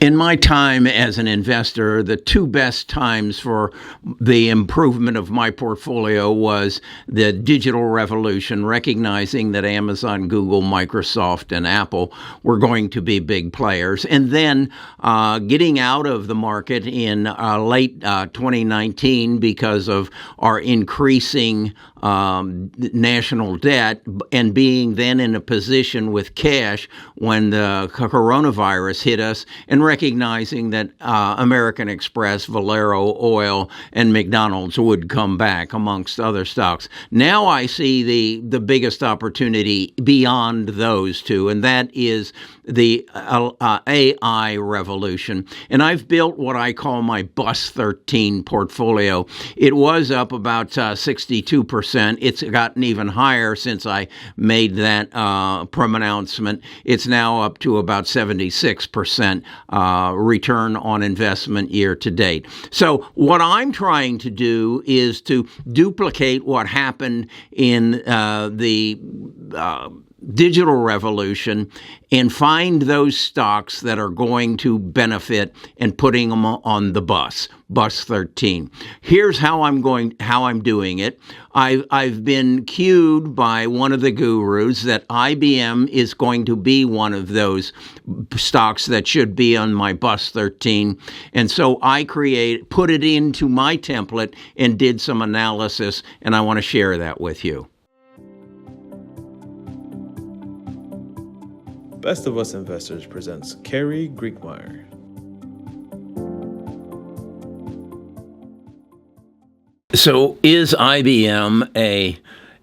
In my time as an investor, the two best times for the improvement of my portfolio was the digital revolution, recognizing that Amazon, Google, Microsoft, and Apple were going to be big players, and then getting out of the market in late 2019 because of our increasing national debt, and being then in a position with cash when the coronavirus hit us, and recognizing that American Express, Valero Oil, and McDonald's would come back, amongst other stocks. Now I see the biggest opportunity beyond those two, and that is the AI revolution. And I've built what I call my Bus 13 portfolio. It was up about 62%. It's gotten even higher since I made that pronouncement. It's now up to about 76% return on investment year to date. So what I'm trying to do is to duplicate what happened in the digital revolution and find those stocks that are going to benefit and putting them on the bus 13. Here's how I'm doing it. I've been cued by one of the gurus that IBM is going to be one of those stocks that should be on my Bus 13. And so I put it into my template and did some analysis, and I want to share that with you. Best of Us Investors presents Kerry Griegmeyer. So is IBM a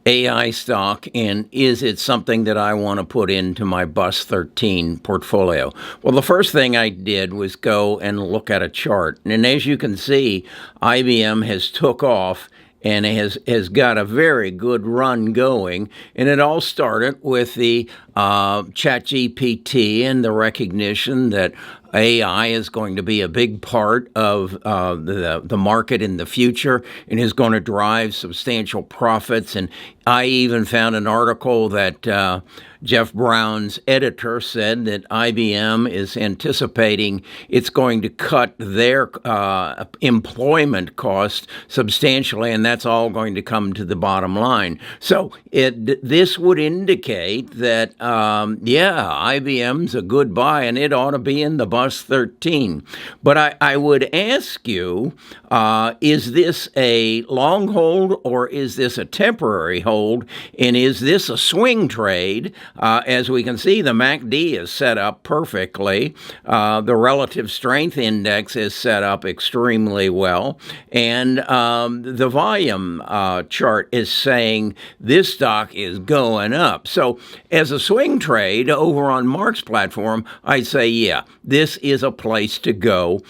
AI stock, and is it something that I want to put into my Bus 13 portfolio? Well, the first thing I did was go and look at a chart. And as you can see, IBM has took off and has got a very good run going. And it all started with the ChatGPT and the recognition that AI is going to be a big part of the market in the future and is going to drive substantial profits. And I even found an article that Jeff Brown's editor said that IBM is anticipating it's going to cut their employment cost substantially, and that's all going to come to the bottom line. So this would indicate that, IBM's a good buy, and it ought to be in the Bus 13. But I would ask you, is this a long hold or is this a temporary hold? And is this a swing trade? As we can see, the MACD is set up perfectly. The relative strength index is set up extremely well. And the volume chart is saying this stock is going up. So as a swing trade over on Mark's platform, I'd say, yeah, this is a place to go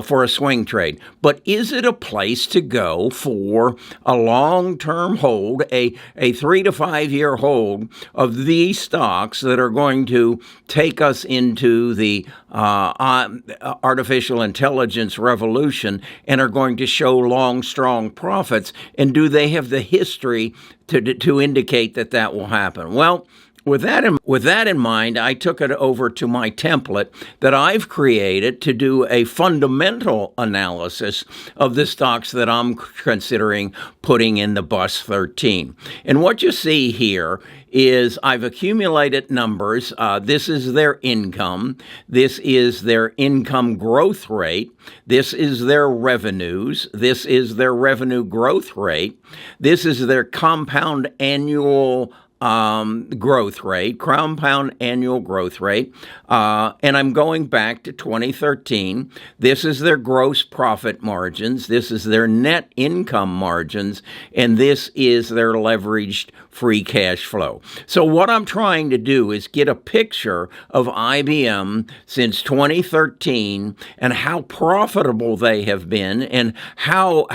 for a swing trade. But is it a place to go for a long-term hold, a 3 to 5 year hold of these stocks that are going to take us into the artificial intelligence revolution and are going to show long, strong profits? And do they have the history to indicate that will happen? Well, with that in mind, I took it over to my template that I've created to do a fundamental analysis of the stocks that I'm considering putting in the Bus 13. And what you see here is I've accumulated numbers. This is their income. This is their income growth rate. This is their revenues. This is their revenue growth rate. This is their compound annual growth rate, compound annual growth rate, and I'm going back to 2013. This is their gross profit margins, this is their net income margins, and this is their leveraged free cash flow. So what I'm trying to do is get a picture of IBM since 2013 and how profitable they have been and how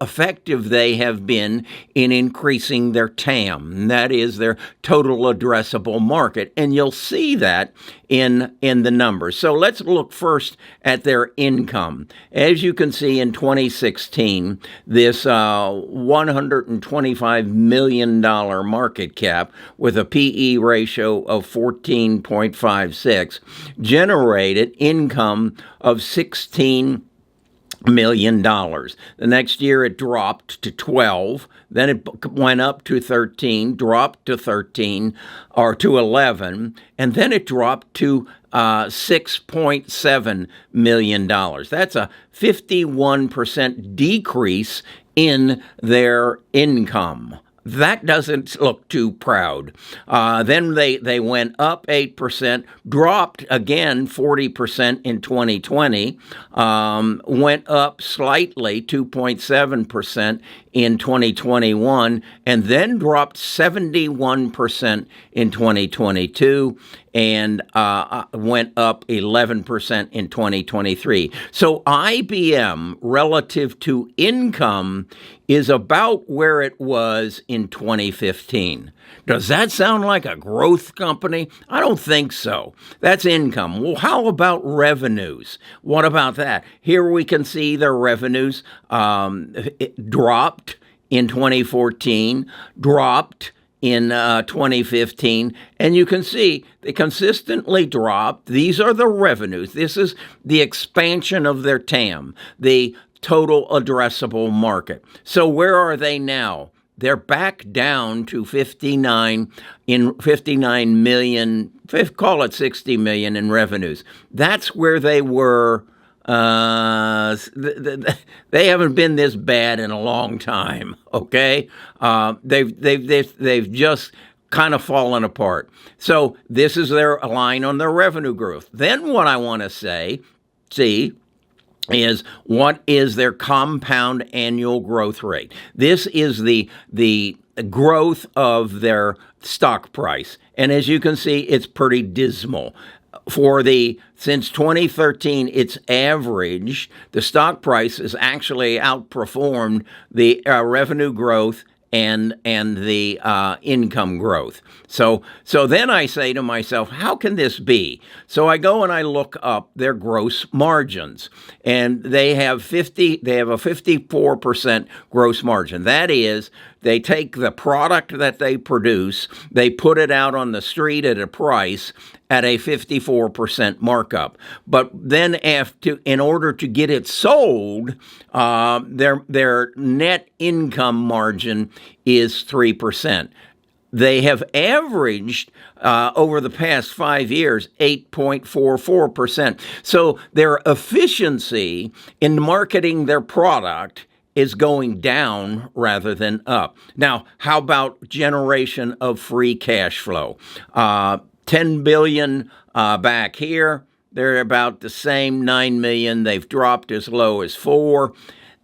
effective they have been in increasing their TAM. That is their total addressable market. And you'll see that in the numbers. So let's look first at their income. As you can see in 2016, this $125 million market cap with a PE ratio of 14.56 generated income of $16 million. The next year it dropped to 12, then it went up to 13, dropped to 13 or to 11, and then it dropped to $6.7 million. That's a 51% decrease in their income. That doesn't look too proud. Then they went up 8%, dropped again 40% in 2020, went up slightly 2.7% in 2021, and then dropped 71% in 2022, and went up 11% in 2023. So IBM, relative to income, is about where it was in 2015. Does that sound like a growth company? I don't think so. That's income. Well, how about revenues? What about that? Here we can see their revenues it dropped in 2014, dropped in 2015, and you can see they consistently dropped. These are the revenues. This is the expansion of their TAM, the total addressable market. So where are they now? They're back down to 59 million, call it 60 million in revenues. That's where they were. They haven't been this bad in a long time. Okay, they've just kind of fallen apart. So this is their line on their revenue growth. Then what I want to see is what is their compound annual growth rate. This is the growth of their stock price. And as you can see, it's pretty dismal. Since 2013, its average, the stock price has actually outperformed the revenue growth and the income growth. So then I say to myself, how can this be? So I go and I look up their gross margins, and they have a 54% gross margin. That is, they take the product that they produce, they put it out on the street at a price at a 54% markup. But then in order to get it sold, their net income margin is 3%. They have averaged over the past 5 years 8.44%. So their efficiency in marketing their product is going down rather than up. Now, how about generation of free cash flow? 10 billion back here. They're about the same, 9 million. They've dropped as low as 4.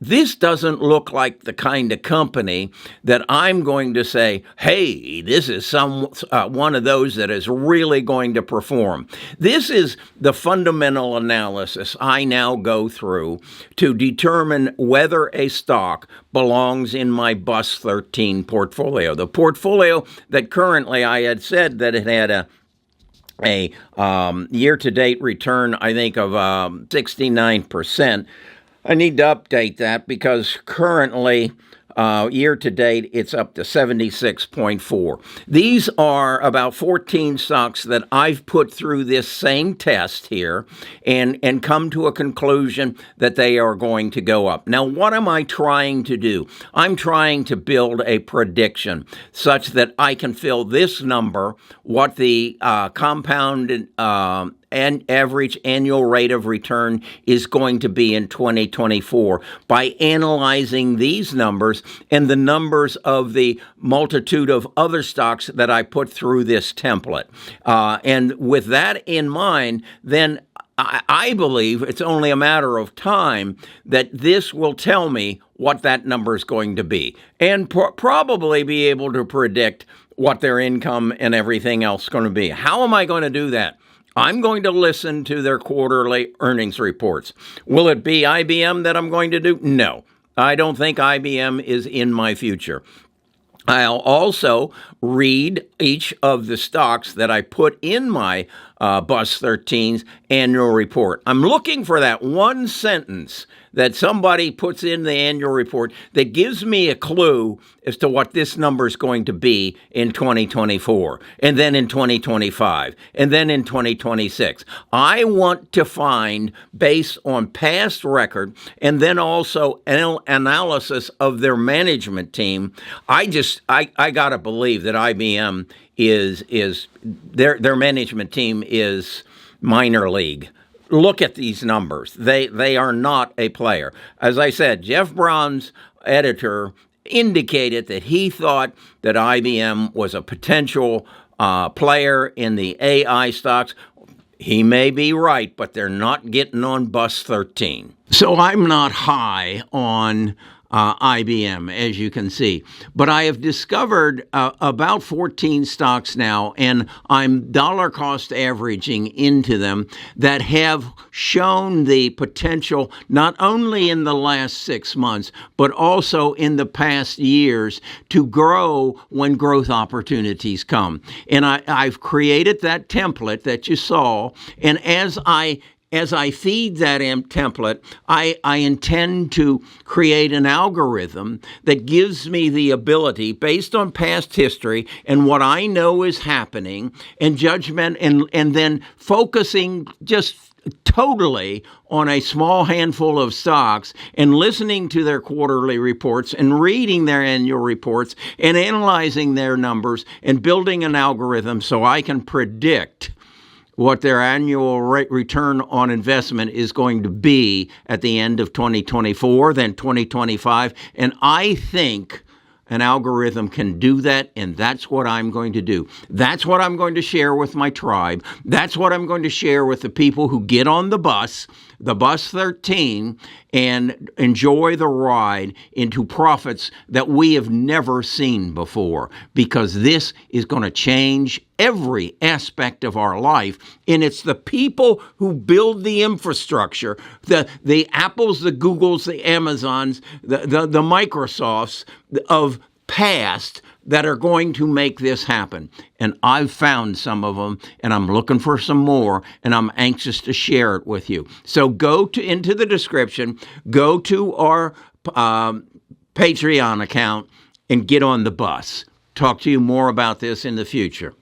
This doesn't look like the kind of company that I'm going to say, hey, this is one of those that is really going to perform. This is the fundamental analysis I now go through to determine whether a stock belongs in my BUS 13 portfolio. The portfolio that currently I had said that it had a year-to-date return, I think, of 69%. I need to update that because currently, year-to-date, it's up to 76.4. These are about 14 stocks that I've put through this same test here and come to a conclusion that they are going to go up. Now, what am I trying to do? I'm trying to build a prediction such that I can fill this number, what the compounded and average annual rate of return is going to be in 2024 by analyzing these numbers and the numbers of the multitude of other stocks that I put through this template. And with that in mind, then I believe it's only a matter of time that this will tell me what that number is going to be, and probably be able to predict what their income and everything else is going to be. How am I going to do that? I'm going to listen to their quarterly earnings reports. Will it be IBM that I'm going to do? No, I don't think IBM is in my future. I'll also read each of the stocks that I put in my Bus 13's annual report. I'm looking for that one sentence that somebody puts in the annual report that gives me a clue as to what this number is going to be in 2024, and then in 2025, and then in 2026. I want to find, based on past record, and then also analysis of their management team. I got to believe that IBM is their management team is minor league. Look at these numbers. They are not a player. As I said, Jeff Braun's editor indicated that he thought that IBM was a potential player in the AI stocks. He may be right, but they're not getting on Bus 13. So I'm not high on IBM, as you can see. But I have discovered about 14 stocks now, and I'm dollar cost averaging into them, that have shown the potential not only in the last 6 months, but also in the past years to grow when growth opportunities come. And I've created that template that you saw, and as I feed that template, I intend to create an algorithm that gives me the ability, based on past history and what I know is happening, and judgment, and then focusing just totally on a small handful of stocks and listening to their quarterly reports and reading their annual reports and analyzing their numbers and building an algorithm so I can predict what their annual return on investment is going to be at the end of 2024, then 2025. And I think an algorithm can do that, and that's what I'm going to do. That's what I'm going to share with my tribe. That's what I'm going to share with the people who get on the Bus 13, and enjoy the ride into profits that we have never seen before, because this is going to change every aspect of our life. And it's the people who build the infrastructure, the Apples, the Googles, the Amazons, the Microsofts of past, that are going to make this happen. And I've found some of them, and I'm looking for some more, and I'm anxious to share it with you. So go into the description, go to our Patreon account, and get on the bus. Talk to you more about this in the future.